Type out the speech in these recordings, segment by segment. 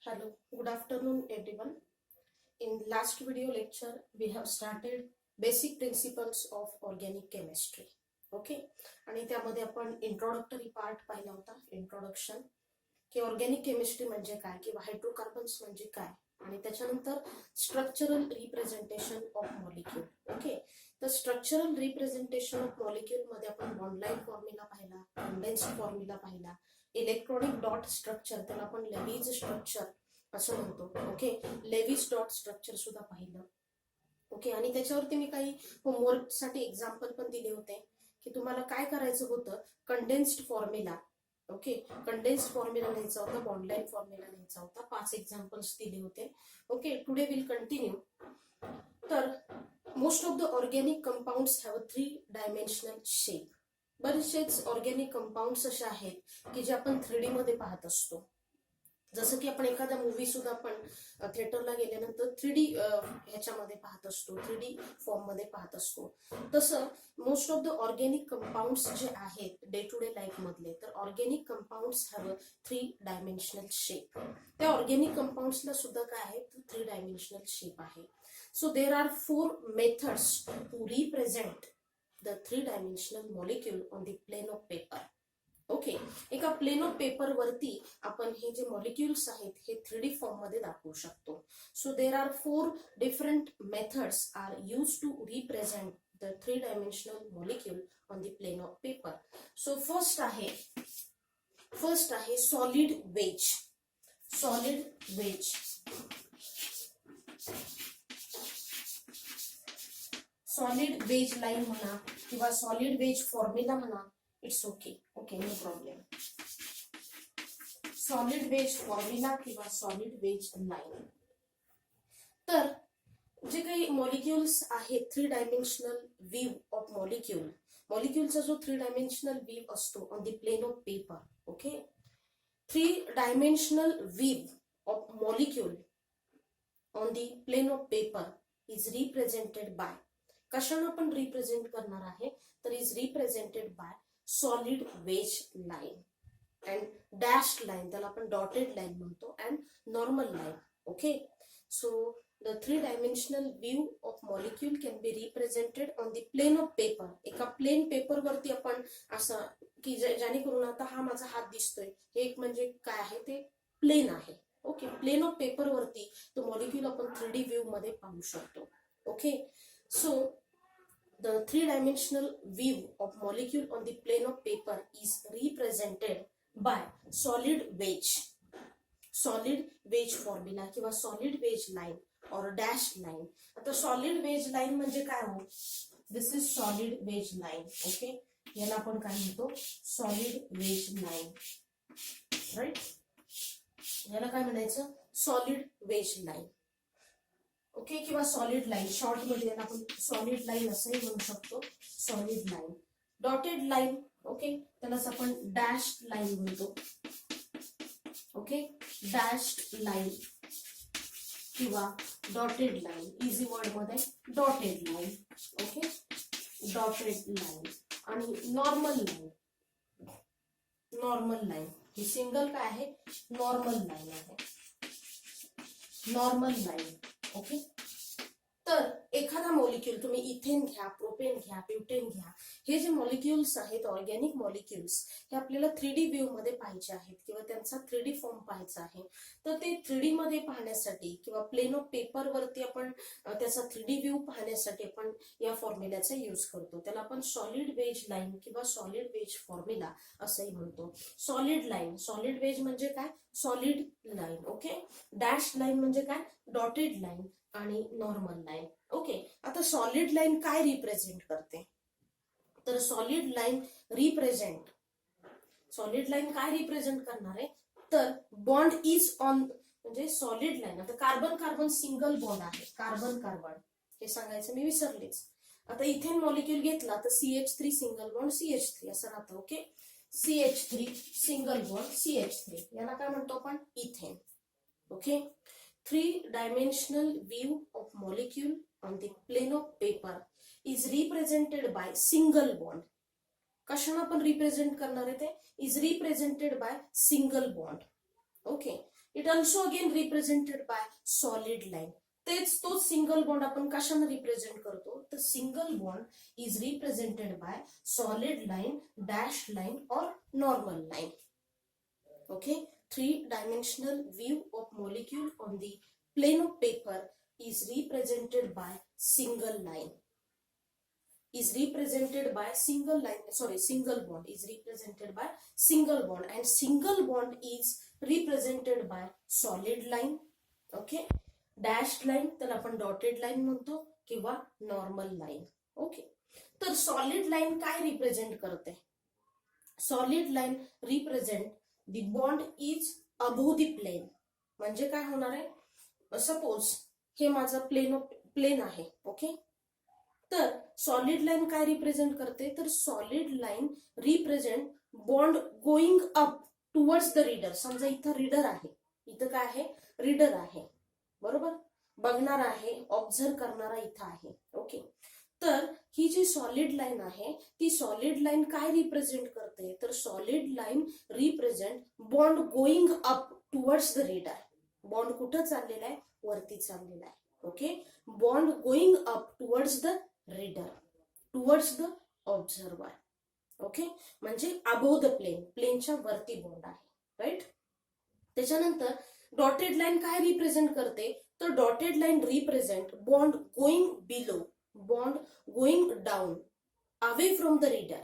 Hello, good afternoon everyone. In last video lecture, we have started basic principles of organic chemistry. Okay आणि त्यामध्ये आपण introductory part पाहिला होता, introduction की organic chemistry म्हणजे काय किंवा हायड्रोकार्बन्स म्हणजे काय आणि त्याच्यानंतर structural representation of molecule. Okay, तर स्ट्रक्चरल रिप्रेझेंटेशन ऑफ मॉलिक्यूल मध्ये आपण बॉन्डलाइन फॉर्म्युला पाहिला, कंडेन्स्ड फॉर्म्युला पाहिला, इलेक्ट्रॉनिक डॉट स्ट्रक्चर त्याला आपण लेविज स्ट्रक्चर असं म्हणतो. ओके, लेविज डॉट स्ट्रक्चर सुद्धा पाहिलं. ओके, आणि त्याच्यावरती मी काही होमवर्क साठी एक्झाम्पल पण दिले होते की तुम्हाला काय करायचं होतं. Condensed formula, okay, condensed formula लिहायचा होता, बॉन्डलाइन फॉर्म्युला लिहायचा होता. 5 एक्झाम्पल्स दिले होते. Okay, today will continue. तर most of the organic compounds have a 3 dimensional shape. बरेचसेच ऑर्गॅनिक कंपाऊंड्स असे आहेत की जे आपण 3D मध्ये पाहत असतो. जसं की आपण एखादा मूवी सुद्धा आपण थिएटरला गेल्यानंतर 3D ह्याच्यामध्ये पाहत असतो, 3D फॉर्म मध्ये पाहत असतो. तसं most of the organic compounds जे आहेत डे टू डे लाईफ मधले, तर organic compounds have 3 dimensional shape. त्या ऑर्गॅनिक कंपाऊंड्सला सुद्धा काय आहे, 3 डायमेन्शनल शेप आहे. So there are 4 methods to represent the 3 dimensional molecule on the plane of paper. Okay, एका प्लेन ऑफ पेपर वरती आपण हे जे मॉलिक्युल्स आहेत हे 3D फॉर्म मध्ये दाखवू शकतो. So there are 4 different methods are use to represent the 3 dimensional molecule on the plane of paper. So first आहे solid wedge. Solid wedge, solid wedge line म्हणा किंवा सॉलिड वेज फॉर्म्युला म्हणा, it's okay. Okay, no problem. Solid wedge formula किंवा solid wedge line. तर जे काही molecules आहेत 3 dimensional view of molecule, मॉलिक्यूलचा जो 3 डायमेन्शनल व्ह्यू असतो on the plane of paper. Okay, 3 dimensional view of molecule on the plane of paper is represented by, कशाने आपण रिप्रेझेंट करणार आहे, तर is represented by solid wedge line and dash line, त्याला आपण डॉटेड लाईन म्हणतो, and normal line. Okay, so the 3 dimensional view of molecule can be represented on the plane of paper. एका plane paper वरती आपण असं की जेणेकरून आता हा माझा हात दिसतोय, हे एक म्हणजे काय आहे, ते प्लेन आहे. ओके, प्लेन ऑफ पेपर वरती तो मॉलिक्यूल आपण 3D व्ह्यू मध्ये पाहू शकतो. Okay, so the 3-dimensional view of molecule on the plane of paper is represented by solid wedge formula किंवा solid wedge line or dashed line. आता solid wedge line म्हणजे काय हो, this is solid wedge line. Okay, याला आपण काय म्हणतो, solid wedge line, right. याला काय म्हणायचं, solid wedge line. ओके, किंवा सॉलिड लाईन, शॉर्ट मध्ये आपण सॉलिड लाईन असंही म्हणू शकतो. Solid line, dotted line, okay, त्यालाच आपण डॅश लाईन म्हणतो. ओके, डॅश लाईन किंवा डॉटेड लाईन, इझी वर्ड मध्ये dotted line. Okay, dotted line आणि नॉर्मल लाईन. नॉर्मल लाईन ही सिंगल काय आहे, नॉर्मल लाईन आहे, नॉर्मल लाईन. ओके, तर एखादा मॉलिक्यूल तुम्ही इथेन घ्या, प्रोपेन घ्या, ब्युटेन घ्या, हे जे मॉलिक्युल्स आहेत ऑर्गॅनिक मॉलिक्युल्स, हे आपल्याला 3D व्ह्यू मध्ये पाहायचे आहेत किंवा त्यांचा 3D फॉर्म पाहायचा आहे. तर ते 3D मध्ये पाहण्यासाठी किंवा प्लेन ऑफ पेपर वरती आपण त्याचा 3D व्ह्यू पाहण्यासाठी आपण या फॉर्म्युल्याचा यूज करतो. त्याला आपण सॉलिड वेज लाईन किंवा सॉलिड वेज फॉर्म्युला असंही म्हणतो. सॉलिड लाईन, सॉलिड वेज म्हणजे काय, solid line. Okay, dash line म्हणजे काय, डॉटेड लाईन आणि नॉर्मल लाईन. ओके, आता सॉलिड लाईन काय रिप्रेझेंट करते, तर सॉलिड लाईन काय रिप्रेझेंट करणार आहे, तर बॉन्ड इज ऑन, म्हणजे सॉलिड लाईन. आता कार्बन कार्बन सिंगल बॉन्ड आहे, कार्बन कार्बन हे सांगायचं मी विसरलेच. आता इथेन मॉलिक्यूल घेतला तर CH3 सिंगल बॉन्ड CH3 असं राहतं. Okay, CH3 single bond CH3, याला काय म्हणतो आपण, ethane. Okay, 3-dimensional view of molecule on the plane of paper is represented by single bond. कशाने आपण रिप्रेझेंट करणार आहे, ते is represented by single bond. Okay, it also again represented by solid line. तेच तो सिंगल बॉन्ड आपण कशाने represent करतो, तर single bond is represented by solid line, dash line और normal line. Okay, 3-dimensional view of molecule on the plane of paper is represented by single line. Is represented by single line, sorry, single bond is represented by single bond, and single bond is represented by solid line. Okay, dashed line तर आपण dotted line म्हणतो किंवा normal line. Okay, तर solid line काय represent करते, solid line represent the bond is above the plane. म्हणजे काय होणार आहे, सपोज हे माझं प्लेन आहे. ओके, तर सॉलिड लाईन काय रिप्रेझेंट करते, तर solid line represent bond going up towards the reader. समजा इथं रीडर आहे, इथं काय आहे, रीडर आहे, बरोबर, बघणार आहे, ऑब्झर्व करणारा इथं आहे. ओके, तर ही जी सॉलिड लाईन आहे ती सॉलिड लाईन काय रिप्रेझेंट करते, तर solid line represent bond going up towards the reader. Bond कुठं चाललेला आहे, वरती चाललेला आहे. Okay, bond going up towards the reader, towards the observer. Okay, म्हणजे अबोव द प्लेन, प्लेनच्या वरती बॉन्ड आहे, राईट. त्याच्यानंतर डॉटेड लाईन काय रिप्रेझेंट करते, तर dotted line represent bond going below, bond going down, away from the reader,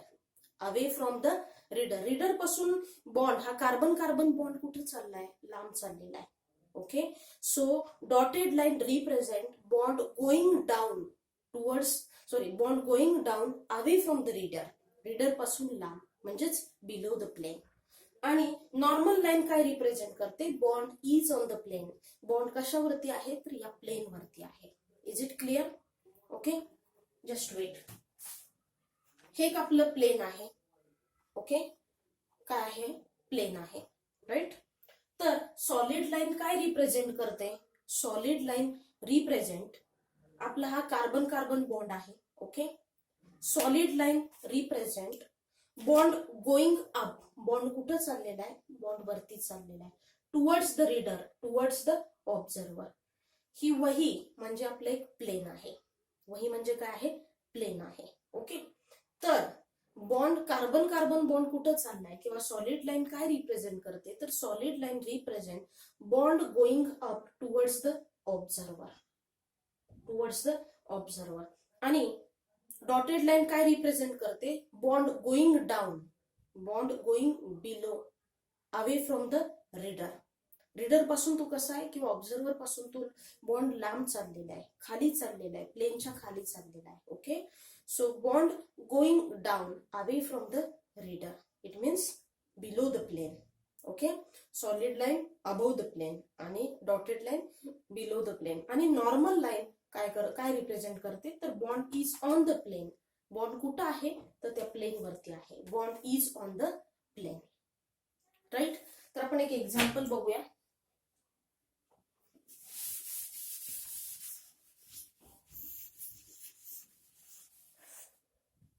away from the reader. Reader पासून bond हा कार्बन कार्बन बॉन्ड कुठे चाललाय, लांब चाललेला आहे. Okay, so dotted line represent bond going down towards, sorry, bond going down away from the reader, reader पासून लांब, म्हणजेच बिलो द प्लेन. आणि नॉर्मल लाईन काय रिप्रेझेंट करते, bond is on the plane. Bond कशावरती आहे, तर या प्लेन वरती आहे. Is it clear? Okay, just wait. हे एक आपलं प्लेन आहे. ओके, काय आहे, प्लेन आहे, राईट. तर सॉलिड लाईन काय रिप्रेझेंट करते, सॉलिड लाईन रिप्रेझेंट आपला हा कार्बन कार्बन बॉन्ड आहे. Okay, solid line represent bond going up, bond कुठं चाललेला आहे, बॉन्ड वरती चाललेला आहे, towards the reader, towards the observer. ही वही म्हणजे आपलं एक प्लेन आहे. वही म्हणजे काय आहे, प्लेन आहे. ओके, तर बॉन्ड कार्बन कार्बन बॉन्ड कुठं चाललाय, किंवा सॉलिड लाईन काय रिप्रेझेंट करते, तर solid line represent bond going up towards the observer, towards the observer. आणि डॉटेड लाईन काय रिप्रेझेंट करते, bond going down, bond going below, away from the reader. Reader पासून तो कसा आहे, किंवा ऑब्झर्वर पासून तो बॉन्ड लांब चाललेला आहे, खाली चाललेला आहे, प्लेनच्या खाली चाललेला आहे. Okay, so bond going down away from the reader, it means below the plane. Okay, solid line above the plane आणि dotted line below the plane. आणि नॉर्मल लाईन काय रिप्रेझेंट करते, तर bond is on the plane. Bond कुठं आहे, तर त्या plane वरती आहे. Bond is on the plane, right. तर आपण एक एक्झाम्पल बघूया.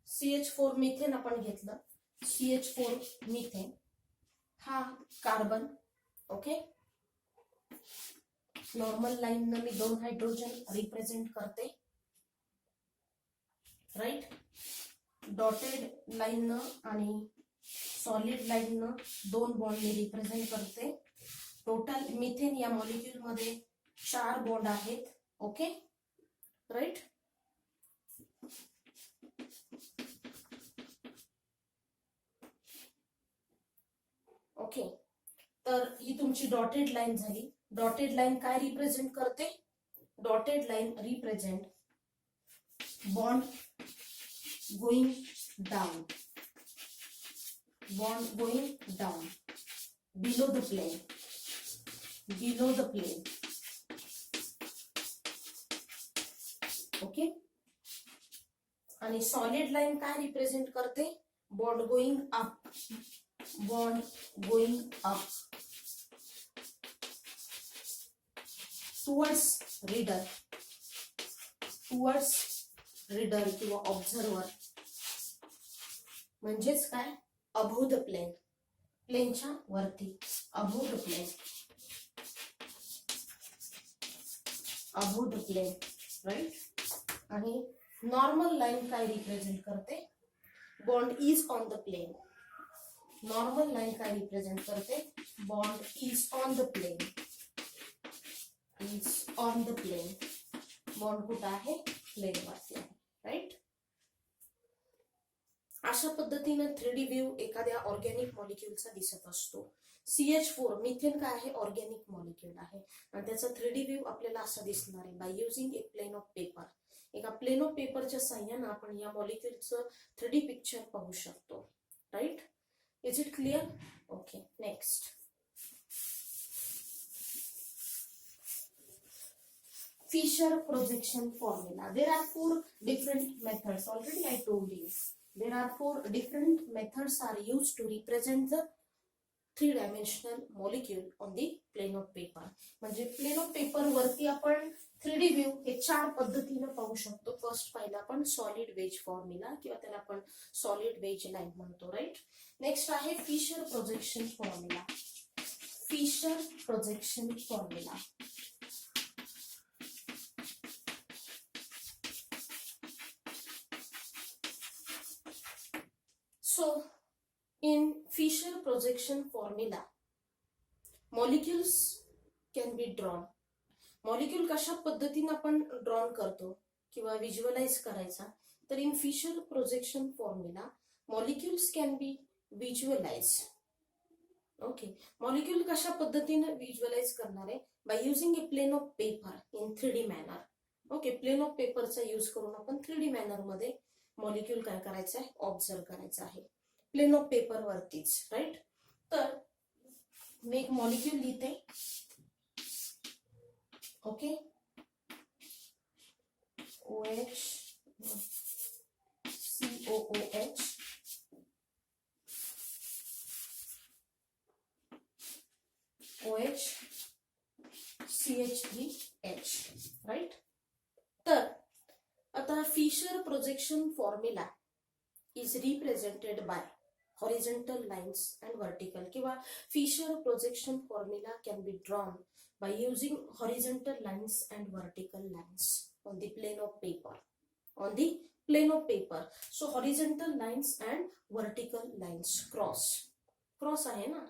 CH4 मिथेन आपण घेतलं. CH4 मिथेन हा कार्बन. ओके, नॉर्मल लाईन न मी 2 हायड्रोजन रिप्रेझेंट करते, राईट. डॉटेड लाईन न आणि सॉलिड लाईन न 2 बॉन्ड मी रिप्रेझेंट करते. टोटल मिथेन या मॉलिक्यूल मध्ये 4 बॉन्ड आहेत. Okay, right. ओके, तर ही तुमची डॉटेड लाईन झाली. डॉटेड लाईन काय रिप्रेझेंट करते, dotted line represent bond going down, bond going down below the plane, below the plane. Okay, आणि सॉलिड लाईन काय रिप्रेझेंट करते, bond going up, bond going up towards reader, towards reader किंवा observer, म्हणजेच काय, above the plane. प्लेनच्या वरती, above the plane, above the plane, right. आणि normal line काय रिप्रेझेंट करते? Bond is on the plain. Normal line काय represent करते? Bond is on the plane, is on the plane. Bond कुठं आहे? Plain वरती आहे, राईट. अशा पद्धतीने 3D व्ह्यू एखाद्या ऑर्गॅनिक मॉलिक्युलचा दिसत असतो. CH4 मिथेन काय आहे? ऑर्गॅनिक मॉलिक्युल आहे आणि त्याचा 3D व्ह्यू आपल्याला असा दिसणार आहे by using a plane of paper. एका प्लेन ऑफ पेपरच्या साह्याने आपण या मॉलिक्युलचं 3D पिक्चर पाहू शकतो, right. Is it clear? Okay, next. Fisher projection formula. There are 4 different methods. Already I told you. There are 4 different methods are used to represent the 3-dimensional molecule on the plane of paper. म्हणजे plain of paper वरती आपण 3D view हे 4 पद्धतीने पाहू शकतो. First पाहिलं आपण solid wedge formula किंवा त्याला आपण सॉलिड वेज लाईन म्हणतो, राईट. नेक्स्ट आहे Fischer projection formula. Fissure projection formula. So, in Fisher projection formula, molecules can be drawn. Molecule कशा पद्धतीने आपण ड्रॉन करतो किंवा विज्युअलाइज करायचा, तर in Fischer projection formula molecules can be visualise. Okay, molecule कशा पद्धतीने विज्युअलाइज करणार आहे? By using a plane of paper in 3D manner. Okay, plane of पेपरचा यूज करून आपण 3D मॅनर मध्ये मॉलिक्यूल काय करायचं आहे? ऑब्झर्व करायचं आहे प्लेन ऑफ पेपर वरतीच, राईट. तर मी एक मॉलिक्यूल लिहिते. Okay, OH, COOH, OH, CH3H, right. तर आता Fisher projection formula is represented by horizontal lines and vertical किंवा Fisher projection formula can be drawn by using horizontal lines and vertical lines on the plane of paper. On the plane of paper. So horizontal lines and vertical lines cross. Cross आहे ना?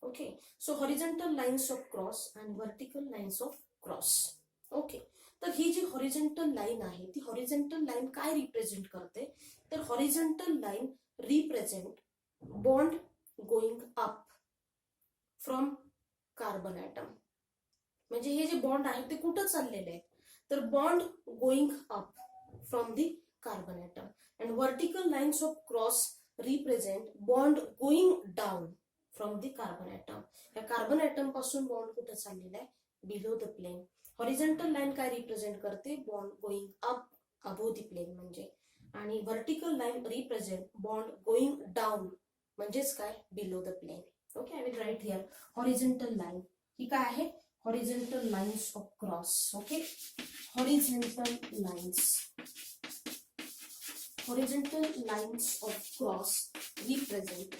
Okay. So horizontal lines of cross and vertical lines of cross. Okay. तर ही जी horizontal line आहे ती horizontal line काय represent करते? तर horizontal line represent bond going up from carbon atom. म्हणजे हे जे बॉन्ड आहे ते कुठं चाललेले आहेत? तर bond going up from the carbon atom. And vertical lines of cross represent bond going down from the carbon atom. या कार्बन ॲटम पासून बॉन्ड कुठं चाललेला आहे? Below the plane. Horizontal line काय रिप्रेझेंट करते? Bond going up above the plane म्हणजे. आणि vertical line represent bond going down म्हणजेच काय? Below the plane. Okay, I will write here horizontal line. ही काय आहे? Horizontal lines of cross. Okay, horizontal lines. Horizontal lines of cross represent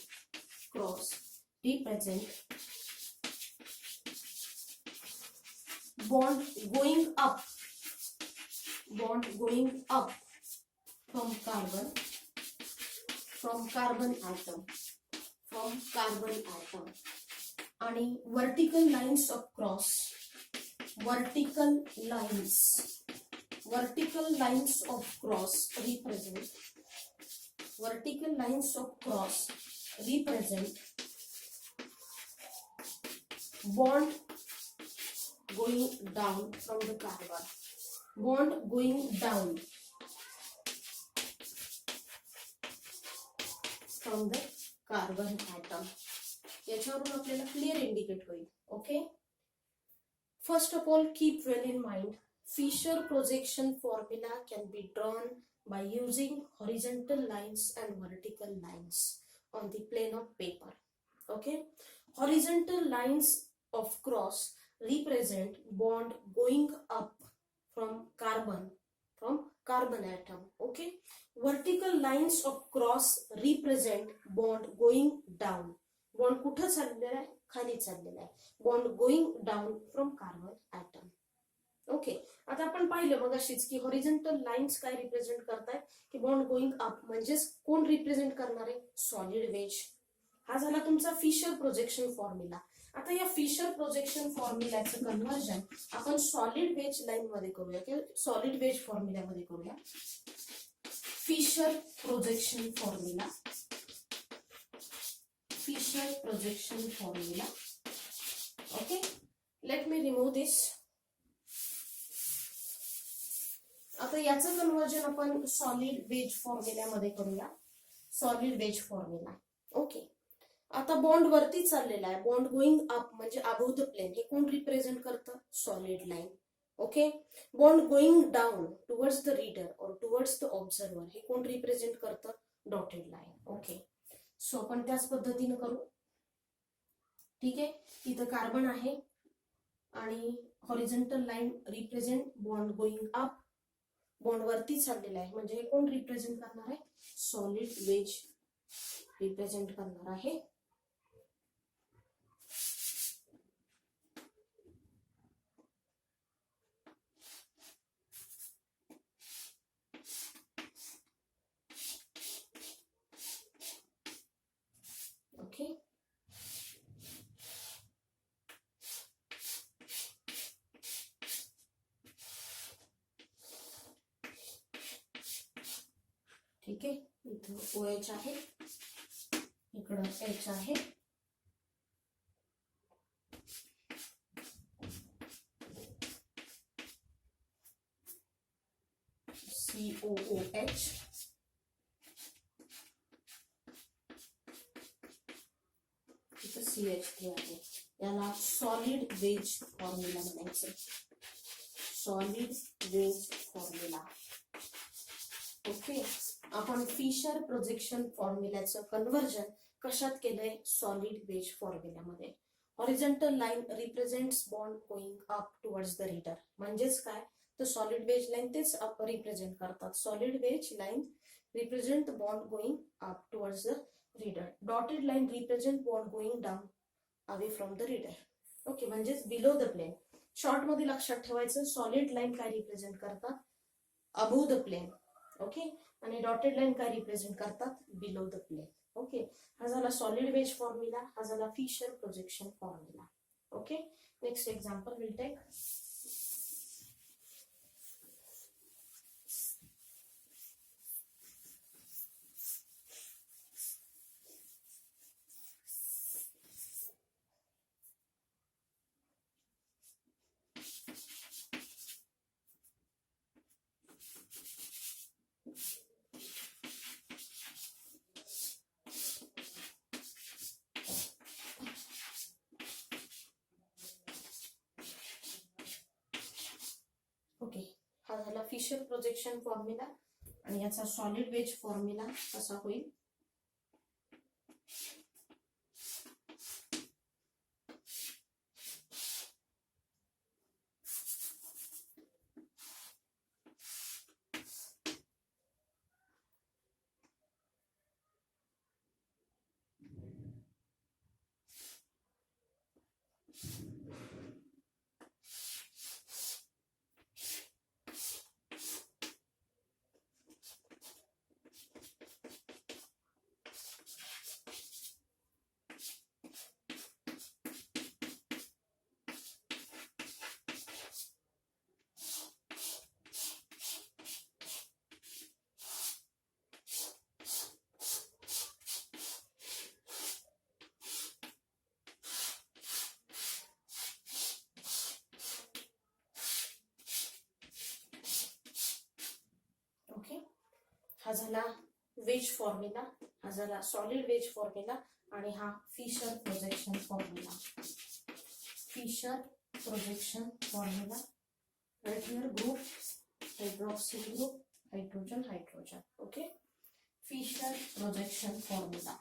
bond going up from carbon atom आणि vertical lines of cross represent bond going down from the carbon. Bond going down from the carbon atom. याच्यावरून आपल्याला clear indicate होईल. Okay, first of all keep well in mind Fisher projection formula can be drawn by using horizontal lines and vertical lines on the plane of paper. Okay, horizontal lines of cross represent bond going up from carbon atom. Okay, vertical lines of cross represent bond going down. Bond कुठं चाललेला आहे, खाली चाललेला आहे. Bond going down from carbon atom. Okay, आता आपण पाहिलं मग अशीच की हॉरिझॉन्टल लाईन्स काय रिप्रेझेंट करतायत की बॉन्ड गोइंग अप, म्हणजेच कोण रिप्रेझेंट करणार आहे, सॉलिड वेज. हा झाला तुमचा फिशर प्रोजेक्शन फॉर्म्युला. आता या फिशर प्रोजेक्शन फॉर्म्युल्याचं कन्व्हर्जन आपण सॉलिड वेज लाईन मध्ये करूया किंवा सॉलिड वेज फॉर्म्युल्यामध्ये करूया. Fischer projection formula, fissure projection formula. Okay, let me remove this. आता याचं कन्व्हर्जन आपण सॉलिड वेज फॉर्म्युल्यामध्ये करूया. Solid wedge formula. ओके, आता बॉन्ड वरती चाललेला आहे, बॉन्ड गोइंग अप म्हणजे अबोव्ह द प्लेन, हे कोण रिप्रेझेंट करतं, solid line. Okay, bond going down towards the reader और टुवर्ड्स द ऑब्झर्वर, हे कोण रिप्रेझेंट करतं, डॉटेड लाईन. ओके, सो आपण त्याच पद्धतीने करू. ठीक आहे, इथं कार्बन आहे आणि horizontal line represent bond going up, bond वरती चाललेला आहे म्हणजे हे कोण रिप्रेझेंट करणार आहे, सॉलिड वेज रिप्रेझेंट करणार आहे. ओके, ठीक आहे, इथं OH आहे, इकडं H आहे. COOH, इथं CH3 आहे. याला सॉलिड वेज फॉर्म्युला म्हणायचं, सॉलिड वेज फॉर्म्युला. ओके, आपण फिशर प्रोजेक्शन फॉर्म्युल्याचं कन्व्हर्जन कशात केलंय, सॉलिड वेज फॉर्म्युल्यामध्ये. Horizontal line represents bond going up towards the reader, म्हणजेच काय, तर सॉलिड वेज लाईन तेच रिप्रेझेंट करतात. Solid wedge line represent bond going up towards the reader. Dotted line represent bond going down away from the reader. Okay, म्हणजेच below the plane. Short मध्ये लक्षात ठेवायचं, solid line काय represent करतात, above the plane. Okay, आणि dotted line काय represent करतात, below the plane. Okay, हा झाला सॉलिड वेज फॉर्म्युला, हा झाला Fisher projection formula. Okay, next example will take. Okay, हा झाला फिशर प्रोजेक्शन फॉर्म्युला आणि याचा सॉलिड वेज फॉर्म्युला कसा होईल. ओके, हा झाला वेज फॉर्म्युला, हा झाला सॉलिड वेज फॉर्म्युला आणि हा Fisher projection formula. Fissure projection formula, right here group, hydroxyl group, hydrogen, hydrogen. Okay, Fisher projection formula.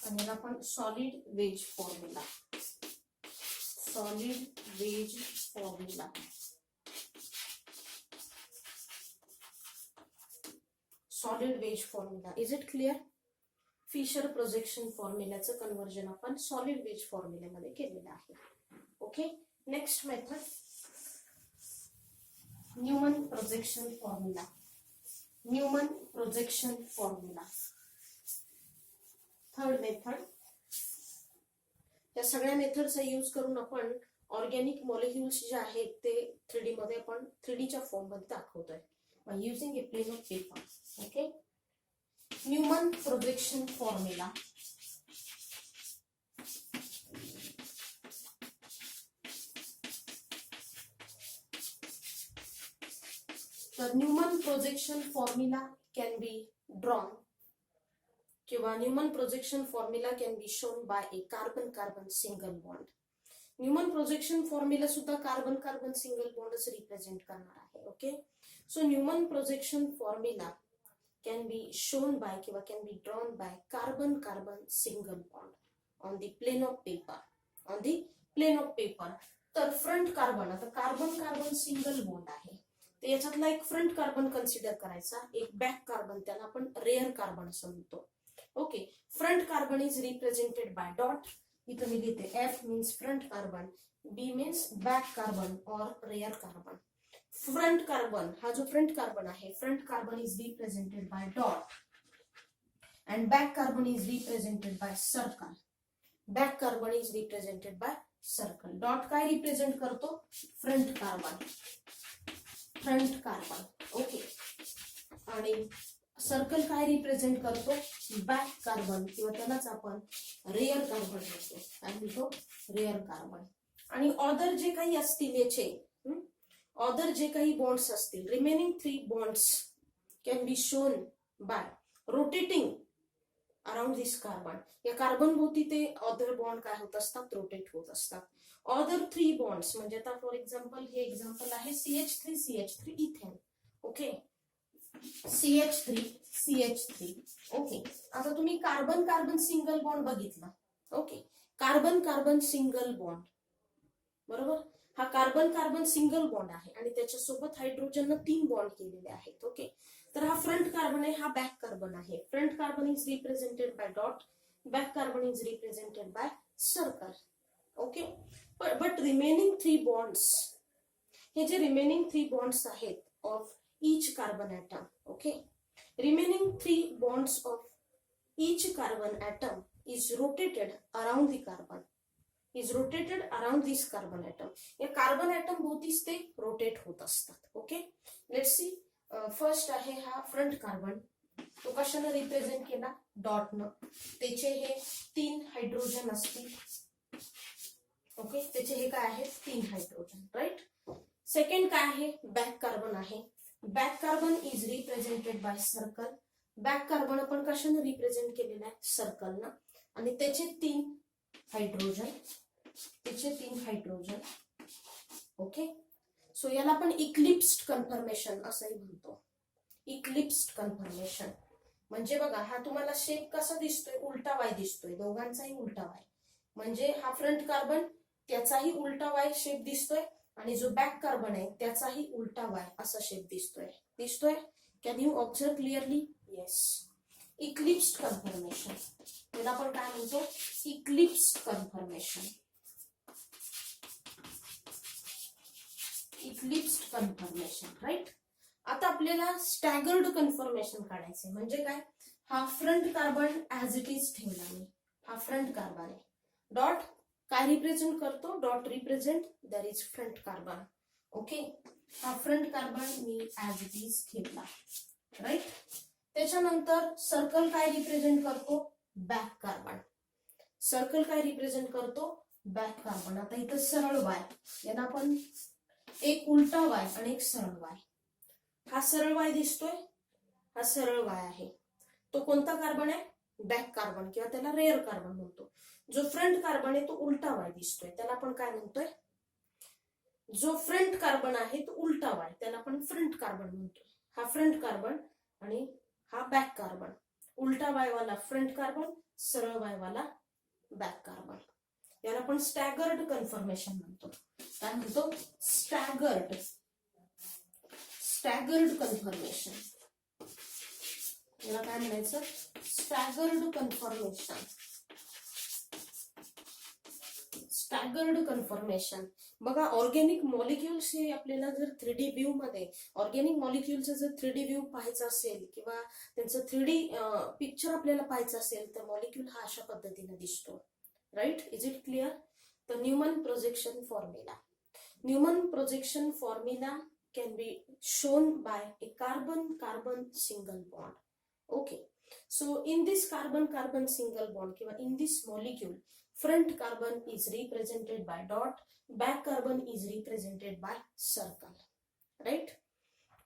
And then आपण solid wedge formula. Solid wedge formula. Solid wedge formula. Is it clear? Fischer projection फॉर्म्युलाचं conversion आपण solid wedge फॉर्म्युल्यामध्ये केलेलं आहे. Okay, next method Newman projection formula. Newman projection formula third method. या सगळ्या मेथडचा use करून आपण ऑर्गॅनिक मॉलिक्युल्स जे आहेत ते 3D मध्ये आपण 3Dच्या फॉर्म मध्ये दाखवतोय by using a plane of paper. Okay, Newman projection formula. तर Newman projection formula can be drawn किंवा Newman projection formula can be shown by a carbon carbon single bond. Newman projection formula सुद्धा carbon carbon single बॉन्डच represent करणार आहे. Okay, so Newman projection formula can be shown by किंवा can be drawn by carbon carbon single bond on the plane of paper. on the plane of paper. तर front carbon, आता carbon carbon single bond आहे तर याच्यातला एक front carbon consider करायचा, एक back carbon, त्याला आपण रेअर कार्बन असं म्हणतो. Okay, front carbon is represented by dot. इथं मी लिहिते F means front carbon, B means back carbon और रेअर कार्बन. फ्रंट कार्बन, हा जो फ्रंट कार्बन आहे, front carbon is represented by dot and back carbon is represented by circle. Back carbon is represented by circle. Dot काय represent करतो? Front carbon, front carbon. Okay, आणि circle काय represent करतो? Back carbon किंवा त्यालाच आपण rare carbon म्हणतो. काय म्हणतो? Rare carbon. आणि ऑदर जे काही असतील याचे, ऑदर जे काही बॉन्ड्स असतील, remaining 3 bonds can be shown bye rotating around this carbon. या कार्बन भोवती ते ऑदर बॉन्ड काय होत असतात? रोटेट होत असतात. ऑदर 3 बॉन्ड्स म्हणजे आता फॉर एक्झाम्पल हे एक्झाम्पल आहे CH3 CH3 ethane. Okay, CH3 CH3. Okay, आता तुम्ही कार्बन कार्बन सिंगल बॉन्ड बघितला. Okay, carbon carbon single bond, बरोबर, हा कार्बन कार्बन सिंगल बॉन्ड आहे आणि त्याच्यासोबत हायड्रोजननं 3 बॉन्ड केलेले आहेत. ओके, तर हा फ्रंट कार्बन आहे, हा बॅक कार्बन आहे. Front carbon is represented by dot, back carbon is represented by circle. Okay, but remaining 3 bonds, हे जे रिमेनिंग 3 बॉन्ड्स आहेत of each carbon atom. Okay, remaining 3 bonds of each carbon atom is rotated around the carbon, is rotated around this carbon atom. या carbon atom भोवतीच ते rotate होत असतात. Okay, let's see. First आहे हा front carbon, तो कशाने represent केला? डॉटनं. त्याचे हे 3 हायड्रोजन असतील. ओके, त्याचे हे काय आहेत? 3 हायड्रोजन, राईट. सेकंड काय आहे? बॅक कार्बन आहे. Back carbon is represented by circle. Back carbon आपण कशाने रिप्रेझेंट केलेला आहे? सर्कलनं. आणि त्याचे 3 हायड्रोजन, त्याचे 3 हायड्रोजन. ओके, सो याला आपण इक्लिप्स्ड कन्फर्मेशन असंही म्हणतो. इक्लिप्स्ड कन्फर्मेशन म्हणजे बघा, हा तुम्हाला शेप कसा दिसतोय? उलटा वाय दिसतोय, दोघांचाही उलटा वाय. म्हणजे हा फ्रंट कार्बन, त्याचाही उलटा वाय शेप दिसतोय आणि जो बॅक कार्बन आहे त्याचाही उलटा वाय असा शेप दिसतोय. Can you observe clearly? Yes. Eclipsed conformation, त्याला आपण काय म्हणतो? Eclipsed conformation. Eclipsed conformation, right. आता आपल्याला स्टॅगर्ड कन्फर्मेशन काढायचे. म्हणजे काय? हा front carbon as it is ठेवला मी, हा फ्रंट कार्बन आहे. डॉट काय रिप्रेझेंट करतो? Dot represent that is front carbon. Okay, हा फ्रंट कार्बन मी ऍज इट इज ठेवला, राईट. त्याच्यानंतर सर्कल काय रिप्रेझेंट करतो? Back carbon. सर्कल काय रिप्रेझेंट करतो? Back carbon. आता इथं सरळ वाय, यांना आपण एक उलटा वाय आणि एक सरळ वाय. हा सरळ वाय दिसतोय, हा सरळ वाय आहे. तो कोणता कार्बन आहे? बॅक कार्बन किंवा त्याला रेअर कार्बन म्हणतो. जो फ्रंट कार्बन आहे तो उलटा वाय दिसतोय, त्याला आपण काय म्हणतोय? जो फ्रंट कार्बन आहे तो उलटा वाय, त्याला आपण फ्रंट कार्बन म्हणतोय. हा फ्रंट कार्बन आणि हा बॅक कार्बन. उलटा वायवाला फ्रंट कार्बन, सरळ वायवाला बॅक कार्बन. याला आपण स्टॅगर्ड कन्फर्मेशन म्हणतो. काय म्हणतो? Staggered conformation. याला काय म्हणायचं, स्टॅगर्ड कन्फर्मेशन. Staggered conformation. बघा ऑर्गॅनिक मॉलिक्युल्स हे आपल्याला जर 3D व्ह्यू मध्ये ऑर्गॅनिक मॉलिक्युलचं जर 3D व्ह्यू पाहायचं असेल किंवा त्यांचं 3D पिक्चर आपल्याला पाहायचं असेल तर मॉलिक्युल हा अशा पद्धतीने दिसतो. Right, is it clear? तर Newman projection formula. Newman projection formula can be shown by a carbon-carbon single bond. Okay, so in this carbon-carbon single bond किंवा in this molecule, front carbon is represented by dot, back carbon is represented by circle. Right?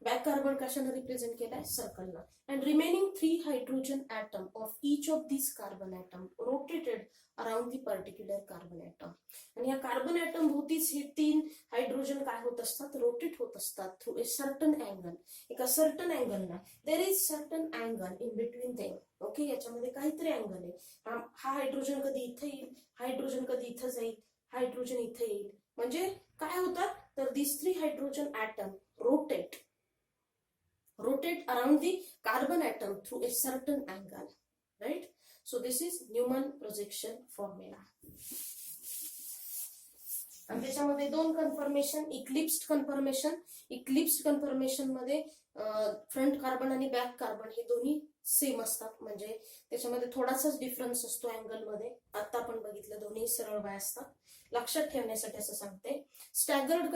Back carbon कशाने represent केलाय, सर्कलला. And remaining 3 hydrogen atom of each of these carbon atom rotated around the particular carbon atom. आणि या carbon atom भोवतीच हे 3 hydrogen काय होत असतात, rotate होत असतात थ्रू ए सर्टन अँगल. एका सर्टन अँगलला there is certain angle in between them. Okay, याच्यामध्ये काहीतरी अँगल आहे. हा हायड्रोजन कधी इथे येईल, हायड्रोजन कधी इथं जाईल, हायड्रोजन इथे येईल. म्हणजे काय होतात तर दिस 3 hydrogen atom rotate around the carbon atom through a certain angle, right? So this is Newman projection formula. आणि त्याच्यामध्ये 2 conformation, eclipsed conformation. Eclipsed conformation मध्ये फ्रंट कार्बन आणि बॅक कार्बन हे दोन्ही सेम असतात, म्हणजे त्याच्यामध्ये थोडासाच डिफरन्स असतो अँगल मध्ये. आता आपण बघितलं दोन्ही सरळ वाय असतात. लक्षात ठेवण्यासाठी असं सांगते. स्टॅगर्ड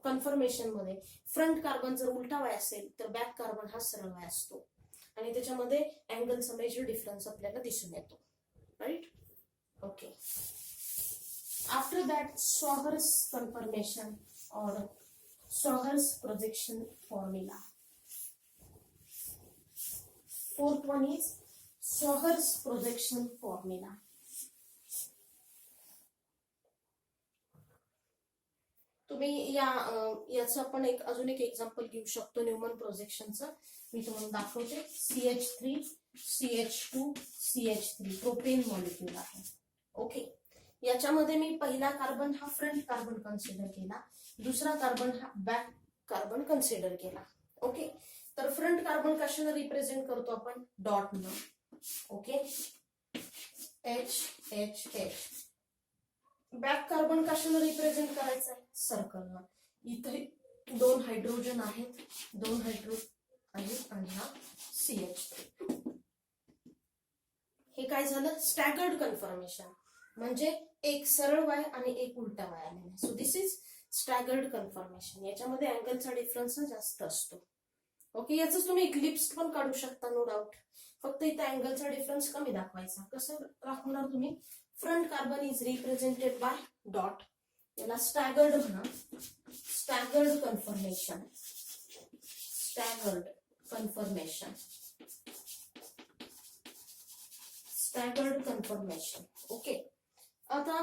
कन्फर्मेशन मध्ये फ्रंट कार्बन जर उलटा वाय असेल तर बॅक कार्बन हा सरळ वाय असतो आणि त्याच्यामध्ये अँगलचा मेजर डिफरन्स आपल्याला दिसून येतो. Right, okay. After that Schwager's confirmation or Schwager's projection formula. Fourth one is Schwager's projection formula. तुम्ही याचं आपण अजून एक एक्झाम्पल घेऊ शकतो न्यूमन प्रोजेक्शनचं. मी तुम्हाला दाखवते. CH3 CH2 CH3 propane molecule आहे. ओके, याच्यामध्ये मी पहिला कार्बन हा फ्रंट कार्बन कन्सिडर केला, दुसरा कार्बन हा बॅक कार्बन कन्सिडर केला. ओके, तर फ्रंट कार्बन कशाने रिप्रेझेंट करतो आपण, डॉट न. Okay, H. बॅक कार्बन कशाने रिप्रेझेंट करायचं आहे, सर्कलला. इथे 2 हायड्रोजन आहेत, 2 हायड्रोजन आहेत आणि हा CH3. हे काय झालं, स्टॅगर्ड कन्फर्मेशन, म्हणजे एक सरळ वाय आणि एक उलटा वाय आलेला. So this is staggered conformation. याच्यामध्ये अँगलचा डिफरन्स जास्त असतो. ओके, याच तुम्ही इक्लिप्स पण काढू शकता, नो डाऊट. फक्त इथे अँगलचा डिफरन्स कमी दाखवायचा. कसं दाखवणार तुम्ही, front carbon is represented by dot, याला स्टॅगर्ड म्हणा. Staggered conformation, staggered conformation, staggered conformation. Okay, आता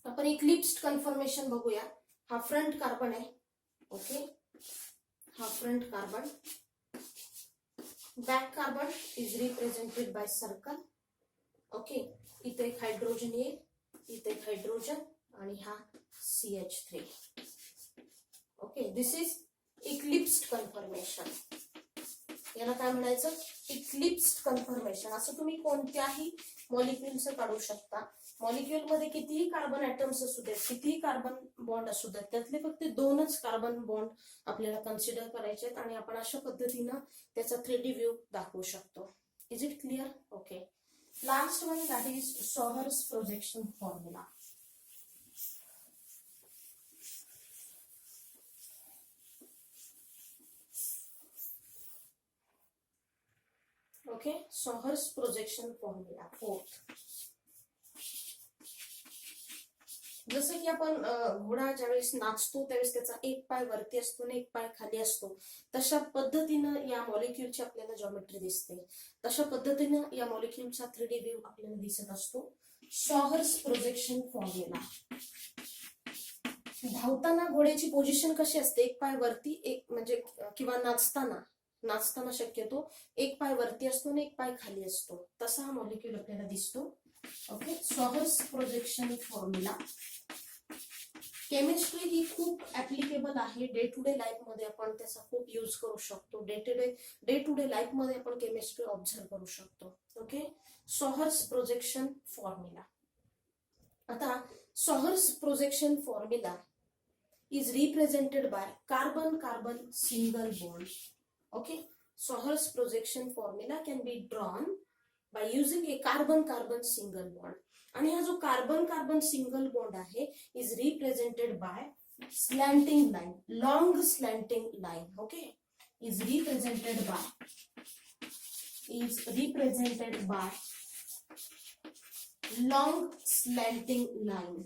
आपण इक्लिप्स्ड कन्फर्मेशन बघूया. हा फ्रंट कार्बन आहे. ओके, हा front carbon. Back carbon is represented by circle. Okay, इथे एक हायड्रोजन येईल, इथे एक हायड्रोजन आणि हा CH3. Okay, this is eclipsed conformation. याला काय म्हणायचं, इक्लिप्स्ड कन्फर्मेशन. असं तुम्ही कोणत्याही मॉलिक्युलचं काढू शकता. मॉलिक्युल मध्ये कितीही कार्बन ऍटम्स असू देत, कितीही कार्बन बॉन्ड असू देत, त्यातले फक्त 2च कार्बन बॉन्ड आपल्याला कन्सिडर करायचे आहेत आणि आपण अशा पद्धतीनं त्याचा 3D व्ह्यू दाखवू शकतो. Is it clear? Okay, last one that is Schwager's projection formula. Okay, Schwager's projection formula. Fourth, जसं की आपण घोडा ज्यावेळेस नाचतो त्यावेळेस त्याचा एक पाय वरती असतो आणि एक पाय खाली असतो, तशा पद्धतीनं या मॉलिक्युलची आपल्याला जॉमेट्री दिसते. तशा पद्धतीनं या मॉलिक्युलचा 3D व्ह्यू आपल्याला दिसत असतो. Schwager's projection formula. धावताना घोड्याची पोझिशन कशी असते, एक पाय वरती, एक म्हणजे किंवा नाचताना शक्यतो एक पाय वरती असतो आणि एक पाय खाली असतो, तसा हा मॉलिक्यूल आपल्याला दिसतो. Okay, Schwager's projection formula chemistry ही खूप ऍप्लिकेबल आहे. डे टू डे लाईफ मध्ये आपण त्याचा खूप यूज करू शकतो. डे टू डे लाईफ मध्ये आपण केमिस्ट्री ऑब्झर्व करू शकतो. Okay, sawhorse projection formula. आता sawhorse projection formula is represented by carbon-carbon single bond. Okay, Sahars projection formula can be drawn by using a carbon-carbon single bond. आणि हा जो carbon-carbon single bond आहे is represented by slanting line, long slanting line. Okay, is represented by long slanting line.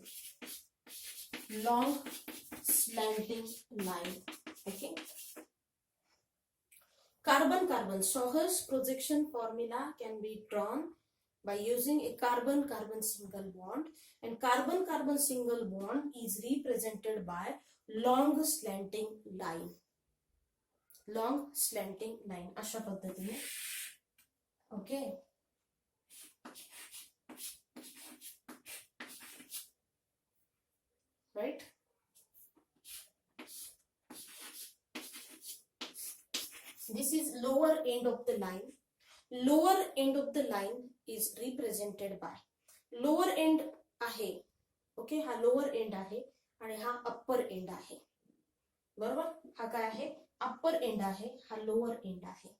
Long slanting line. Okay, carbon-carbon Sahars projection formula can be drawn by using a carbon-carbon single bond, and carbon-carbon single bond is represented by long slanting line. Long slanting line अशा पद्धतीने. Okay, right? This is lower end of the line. Lower end of the line is represented by, lower end आहे. Okay, हा lower end आहे आणि हा upper end आहे. बरोबर, हा काय आहे? अप्पर एंड आहे, हा लोअर एंड आहे.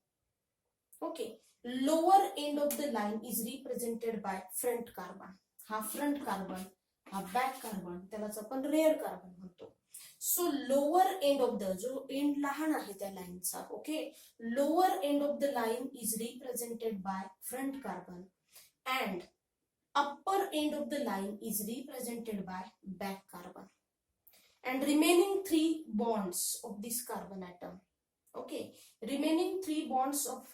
Okay, lower end of the line is represented bye front carbon. हा फ्रंट कार्बन, हा बॅक कार्बन, त्यालाच आपण रेअर कार्बन म्हणतो. So lower end of the, जो एंड लहान आहे त्या लाईनचा, okay, lower end of the line is represented bye front carbon and upper end of the line is represented by back carbon, and remaining 3 bonds of this carbon atom, okay, remaining 3 bonds of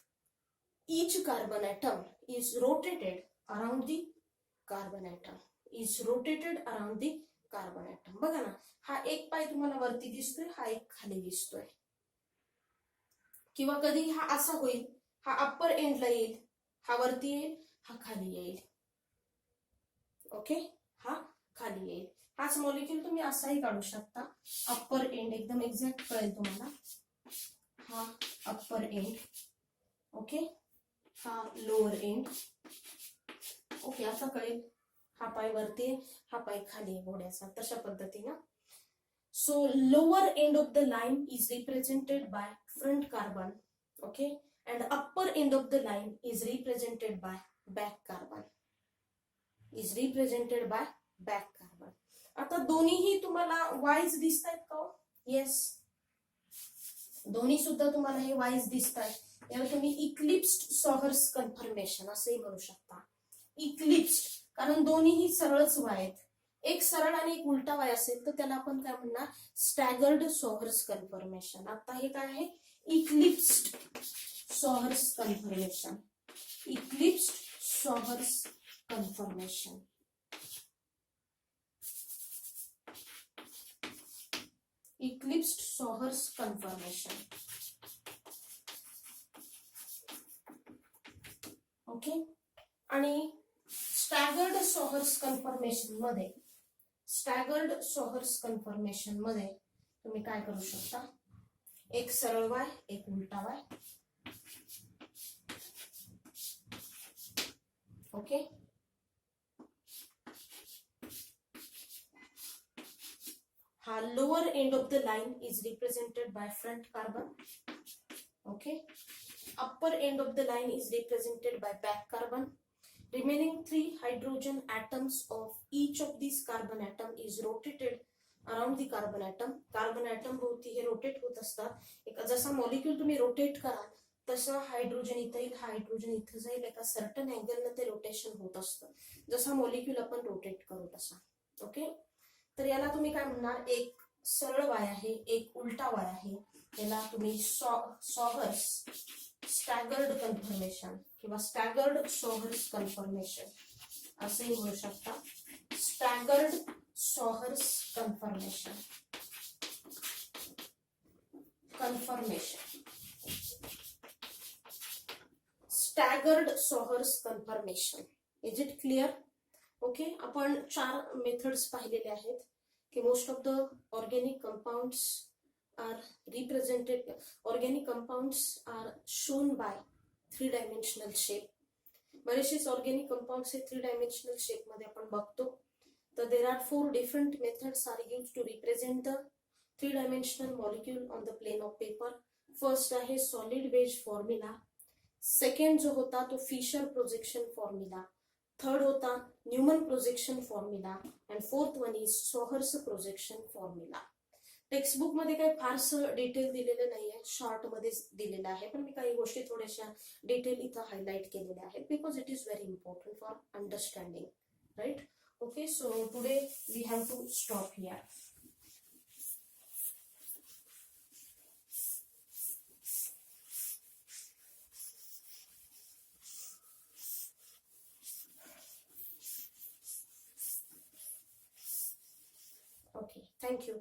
each carbon atom is rotated around the carbon atom, is rotated around the carbon atom. बघा ना, हा एक पाय तुम्हाला वरती दिसतोय, हा एक खाली दिसतोय, किंवा कधी हा असा होईल, हा अप्पर एंडला येईल, हा वरती येईल, हा खाली येईल. ओके, हा खाली येईल. हाच मॉलिक्यूल तुम्ही असाही काढू शकता. अप्पर एंड एकदम एक्झॅक्ट कळेल तुम्हाला. हा अप्पर एंड, ओके, हा लोअर एंड. ओके, असं कळेल. हा पाय वरती, हा पाय खाली घोड्याचा, तशा पद्धतीनं. So lower end of the line is represented bye front carbon, okay, and upper end of the line is represented bye back carbon, is represented by back carbon. आता दोन्हीही तुम्हाला वाईज दिसत आहेत का? येस, दोन्ही सुद्धा तुम्हाला हे वाईज दिसत आहेत. याला तुम्ही इक्लिप्स्ड सॉहर्स कन्फर्मेशन असेही म्हणू शकता. इक्लिप्स्ड, कारण दोन्हीही सरळच वाय आहेत. एक सरळ आणि एक उलटा वाय असेल तर त्याला आपण काय म्हणणार? Staggered sawhorse conformation. आता हे काय आहे? Eclipsed sawhorse conformation. Eclipsed sawhorse confirmation. Eclipsed Sahars confirmation. Okay, आणि स्टॅगर्ड सॉहर्स कन्फर्मेशन मध्ये, स्टॅगर्ड सॉहर्स कन्फर्मेशन मध्ये तुम्ही काय करू शकता? एक सरळ वाय, एक उलटा वाय. ओके, हा lower end of the line is represented by front carbon, okay, upper end of the line is represented by back carbon. Remaining 3 hydrogen atoms of each of these carbon atom is rotated around the carbon atom. Carbon atom भोवती हे rotate होत असतात. एक जसा molecule तुम्ही rotate कराल तसं hydrogen इथं येईल, हायड्रोजन इथं जाईल, एका सर्टन अँगलने ते रोटेशन होत असतं. जसा मॉलिक्यूल आपण रोटेट करू तसा. ओके, तर याला तुम्ही काय म्हणणार? एक सरळ वाय आहे, एक उलटा वाय आहे. याला तुम्ही सॉहर्स स्टॅगर्ड कन्फर्मेशन किंवा स्टॅगर्ड सॉहर्स कन्फर्मेशन असेही म्हणू शकता. Staggered sawhorse conformation. Staggered sawhorse conformation. Is it clear? Okay, आपण 4 मेथड्स पाहिलेले आहेत. कि most of the organic compounds are represented, organic compounds are shown by three-dimensional shape. बरेचसे organic compounds हे 3 डायमेन्शनल शेप मध्ये आपण बघतो. तर there are 4 different methods are use to represent the 3 dimensional molecule on the plane of paper. First आहे solid wedge formula, second जो होता तो फिशर प्रोजेक्शन फॉर्म्युला, थर्ड होता Newman projection formula and fourth one is sawhorse projection formula. Textbook मध्ये काही फारसं detail दिलेलं नाहीये, शॉर्ट मध्ये दिलेलं आहे, पण मी काही गोष्टी थोड्याशा डिटेल इथं हायलाइट केलेल्या आहेत because it is very important for understanding, right. Okay, so today we have to stop here. Okay, thank you.